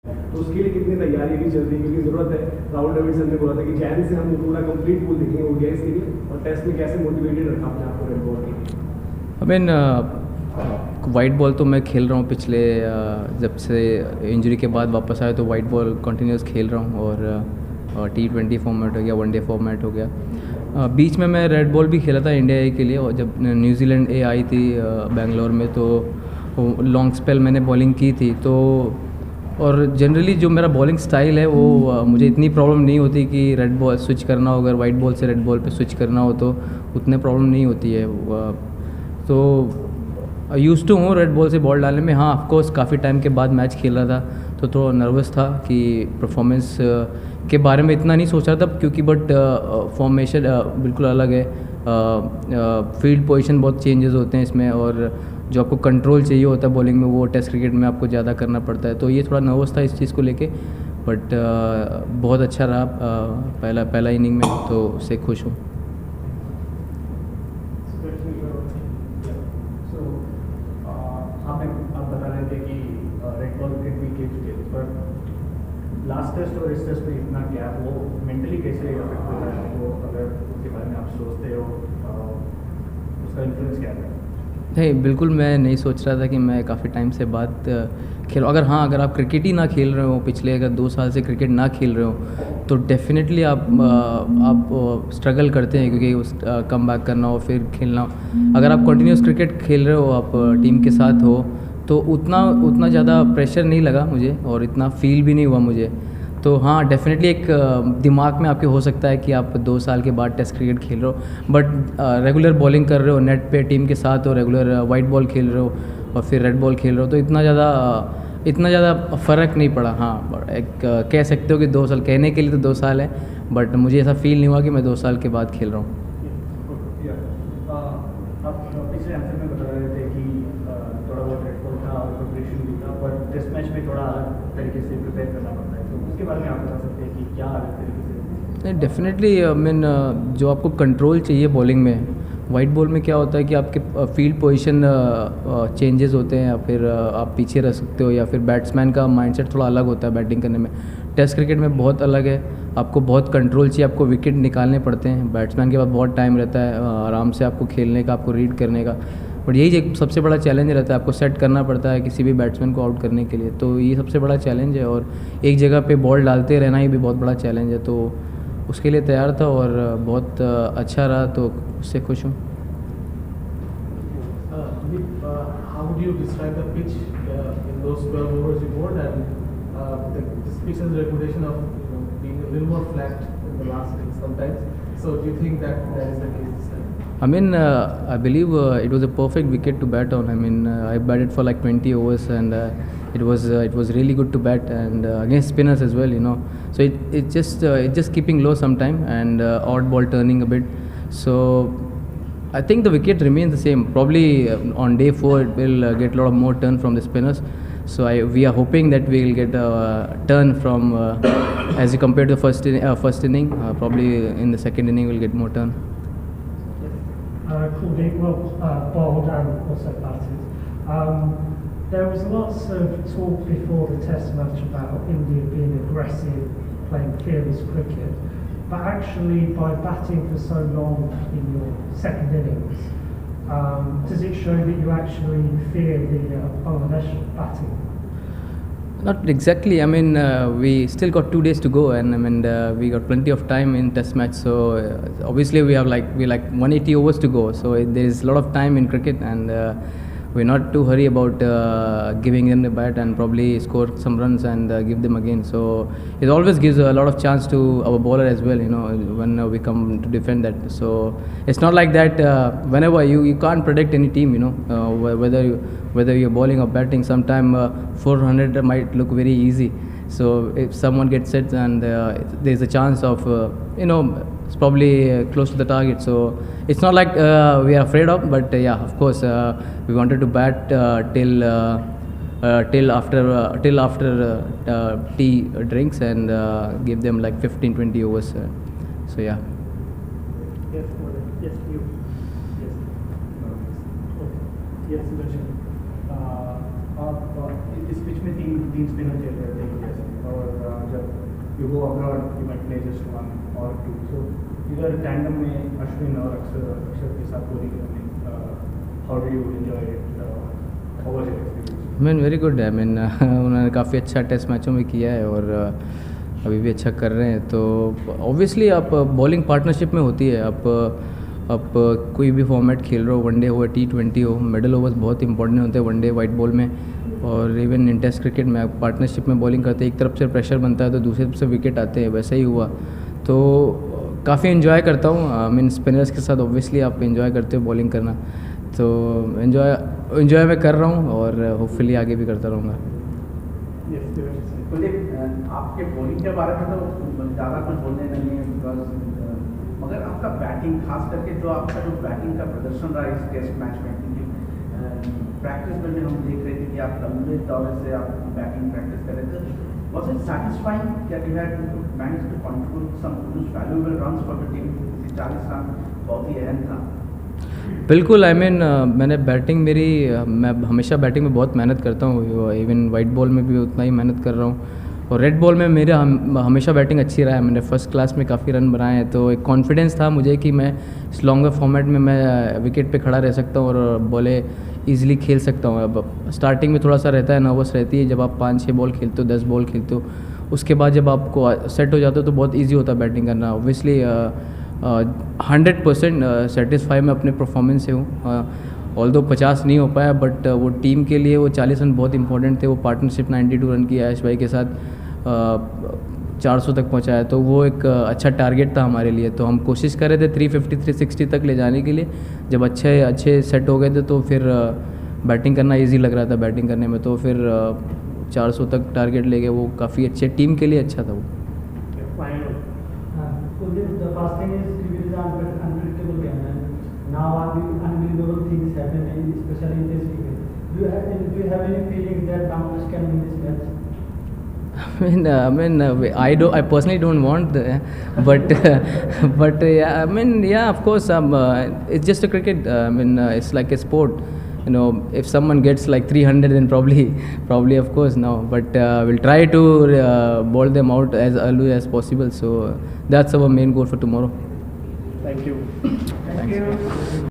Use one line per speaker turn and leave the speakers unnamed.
तो उसके लिए कितनी तैयारी भी चल रही है, क्योंकि ज़रूरत है। राहुल डेविडसन ने बोला था कि जैन से हम पूरा कंप्लीट पूल देखेंगे ओडीआईस के लिए, और टेस्ट में कैसे मोटिवेटेड रखा अपने आप को रेड बॉल के लिए?
आई मीन वाइट बॉल तो मैं खेल रहा हूँ पिछले जब से इंजरी के बाद वापस आया, तो वाइट बॉल कंटिन्यूस खेल रहा हूँ। और T20 फॉर्मेट हो गया, वनडे फॉर्मेट हो गया। बीच में मैं रेड बॉल भी खेला था इंडिया ए के लिए, और जब न्यूजीलैंड ए आई थी बेंगलोर में, तो लॉन्ग स्पेल मैंने बॉलिंग की थी। तो और जनरली जो मेरा बॉलिंग स्टाइल है वो मुझे इतनी प्रॉब्लम नहीं होती कि रेड बॉल स्विच करना हो, अगर वाइट बॉल से रेड बॉल पे स्विच करना हो तो उतने प्रॉब्लम नहीं होती है। तो यूज़ टू हूँ रेड बॉल से बॉल डालने में। हाँ, ऑफकोर्स काफ़ी टाइम के बाद मैच खेल रहा था तो थोड़ा नर्वस था कि परफॉर्मेंस के बारे में इतना नहीं सोच रहा था, क्योंकि बट फॉर्मेशन बिल्कुल अलग है। फील्ड पोजीशन बहुत चेंजेस होते हैं इसमें, और जो आपको कंट्रोल चाहिए होता है बॉलिंग में वो टेस्ट क्रिकेट में आपको ज़्यादा करना पड़ता है। तो ये थोड़ा नर्वस था इस चीज़ को लेके, बट बहुत अच्छा रहा पहला इनिंग में, तो उससे खुश हूँ।
आप बता रहे थे कि रेड बॉल विकेट भी खेल चुके थे, पर लास्ट टेस्ट और इस टेस्ट में इतना गैप, वो मेंटली कैसे अफेक्ट होता है आपको, अगर उसके बारे में आप सोचते हो, उसका इन्फ्लुएंस क्या है?
नहीं, बिल्कुल मैं नहीं सोच रहा था कि मैं काफ़ी टाइम से बाद खेलूँ। अगर आप क्रिकेट ही ना खेल रहे हो, पिछले अगर 2 साल से क्रिकेट ना खेल रहे हो, तो डेफिनेटली आप स्ट्रगल करते हैं, क्योंकि उस कम बैक करना हो फिर खेलना हो। अगर आप कंटिन्यूस क्रिकेट खेल रहे हो, आप टीम के साथ हो, तो उतना ज़्यादा प्रेशर नहीं लगा मुझे, और इतना फील भी नहीं हुआ मुझे। तो हाँ, डेफिनेटली एक दिमाग में आपके हो सकता है कि आप 2 साल के बाद टेस्ट क्रिकेट खेल रहे हो, बट रेगुलर बॉलिंग कर रहे हो नेट पे टीम के साथ, और रेगुलर वाइट बॉल खेल रहे हो और फिर रेड बॉल खेल रहे हो, तो इतना ज़्यादा फ़र्क नहीं पड़ा। हाँ, एक कह सकते हो कि 2 साल, कहने के लिए तो 2 साल है, बट मुझे ऐसा फील नहीं हुआ कि मैं 2 साल के बाद खेल रहा हूँ।
आप पिछले आंसर में बता रहे थे कि थोड़ा बहुत रेड बॉल था और प्रिपरेशन भी था, पर टेस्ट मैच में थोड़ा अलग तरीके से प्रिपेयर करना पड़ता है, तो उसके बारे में आप बता सकते हैं कि क्या अलग तरीके से?
नहीं, डेफिनेटली मीन जो आपको कंट्रोल चाहिए बॉलिंग में, वाइट बॉल में क्या होता है कि आपके फील्ड पोजीशन चेंजेस होते हैं, या फिर आप पीछे रह सकते हो, या फिर बैट्समैन का माइंडसेट थोड़ा अलग होता है बैटिंग करने में। टेस्ट क्रिकेट में बहुत अलग है, आपको बहुत कंट्रोल चाहिए, आपको विकेट निकालने पड़ते हैं, बैट्समैन के पास बहुत टाइम रहता है आराम से आपको खेलने का, आपको रीड करने का। बट यही एक सबसे बड़ा चैलेंज रहता है, आपको सेट करना पड़ता है किसी भी बैट्समैन को आउट करने के लिए, तो ये सबसे बड़ा चैलेंज है। और एक जगह पे बॉल डालते रहना ही भी बहुत बड़ा चैलेंज है, तो उसके लिए तैयार था और बहुत अच्छा रहा, तो उससे खुश हूँ।
How would you describe the pitch in those 12 overs you bowled, and this pitch's reputation of being a little more flat in the last innings sometimes? So do you think that is the case this time?
I mean, I believe it was a perfect wicket to bat on. I mean, I batted for like 20 overs, and it was really good to bat, and against spinners as well, you know. So it just keeping low sometime, and odd ball turning a bit. So I think the wicket remains the same. Probably on day 4 it will get a lot of more turn from the spinners. So we are hoping that we will get a turn from as you compare to the first inning. Probably in the second inning we'll get more turn.
Kuldeep, bowled and also batted. There was lots of talk before the Test match about India being aggressive, playing fearless cricket, but actually by batting for so long in your second innings, does it show that you actually fear the Bangladesh batting?
Not exactly. I mean, we still got 2 days to go, and I mean, we got plenty of time in Test match. So obviously we have like 180 overs to go. So there is a lot of time in cricket, and we're not too hurry about giving them the bat, and probably score some runs and give them again. So it always gives a lot of chance to our bowler as well, you know, when we come to defend that. So it's not like that. Whenever you can't predict any team, you know, whether you're bowling or batting. Sometime 400 might look very easy. So if someone gets it, and there's a chance of it's probably close to the target. So it's not like we are afraid of, but yeah, of course we wanted to bat till after tea drinks, and give them like 15-20 overs. So yeah.
Yes, yes, you. Yes. Yes, Sudarshan. आप इस pitch में तीन spinner खेल रहे थे, you go abroad, you might play just 1 or 2. So either tandem में अश्विन और अक्षर के साथ bowling करने, how do you enjoy it? How was your experience?
Man very good है। मैन उन्होंने काफ़ी अच्छा टेस्ट मैचों में किया है और अभी भी अच्छा कर रहे हैं। तो ऑब्वियसली आप बॉलिंग पार्टनरशिप में होती है। आप कोई भी फॉर्मेट खेल रहे हो, वनडे हो, T20 हो, मिडल ओवर्स बहुत इंपॉर्टेंट होते हैं वनडे वाइट बॉल में। और इवन इन टेस्ट क्रिकेट में आप पार्टनरशिप में बॉलिंग करते हैं, एक तरफ से प्रेशर बनता है तो दूसरी तरफ से विकेट आते हैं, वैसा ही हुआ। तो काफ़ी इन्जॉय करता हूँ। आई मीन स्पिनर्स के साथ ऑब्वियसली आप इन्जॉय करते हो बॉलिंग करना। तो इन्जॉय मैं कर रहा हूँ और होपफुली आगे भी करता रहूँगा।
कुलदीप, आपके बॉलिंग के बारे में तो ज़्यादा कुछ बोलने नहीं है, बिकॉज मगर आपका बैटिंग, खास करके जो आपका जो बैटिंग का प्रदर्शन रहा इस टेस्ट मैच में, क्योंकि प्रैक्टिस में भी हम देख रहे थे कि आप लंबे दौरे से आप बैटिंग प्रैक्टिस कर रहे थे। Was it satisfying that you had managed to contribute some valuable runs for the team? 40 run बहुत ही अहम था।
बिल्कुल। आई मीन मैंने बैटिंग मैं हमेशा बैटिंग में बहुत मेहनत करता हूँ। इवन वाइट बॉल में भी उतना ही मेहनत कर रहा हूँ और रेड बॉल में मेरा हमेशा बैटिंग अच्छी रहा है। मैंने फर्स्ट क्लास में काफ़ी रन बनाए हैं, तो एक कॉन्फिडेंस था मुझे कि मैं इस लॉन्गर फॉर्मेट में मैं विकेट पे खड़ा रह सकता हूँ और बॉलें ईजिली खेल सकता हूँ। अब स्टार्टिंग में थोड़ा सा रहता है, नर्वस रहती है जब आप 5-6 बॉल खेलते हो, 10 बॉल खेलते हो। उसके बाद जब आपको सेट हो जाते हो तो बहुत ईजी होता है बैटिंग करना। ऑब्वियसली 100% सेटिस्फाई मैं अपने परफॉर्मेंस से हूँ। ऑल्दो 50 नहीं हो पाया, बट वो टीम के लिए वो 40 रन बहुत इंपॉर्टेंट थे। वो पार्टनरशिप 92 रन की ऐश भाई के साथ 400 तक पहुंचाया, तो वो एक अच्छा टारगेट था हमारे लिए। तो हम कोशिश कर रहे थे 350 360 तक ले जाने के लिए। जब अच्छे सेट हो गए थे तो फिर बैटिंग करना इजी लग रहा था बैटिंग करने में, तो फिर 400 तक टारगेट ले गए। वो काफ़ी अच्छे टीम के लिए अच्छा था वो।
The first thing is cricket is an unpredictable game, and now unbelievable things happen, especially in this cricket. Do you have any feeling that Bangladesh can win this match?
I personally don't want but yeah, yeah, of course, it's just a cricket. It's like a sport. If someone gets like 300, then probably of course no. But we'll try to bowl them out as early as possible. So that's our main goal for tomorrow.
Thank you.
Thanks.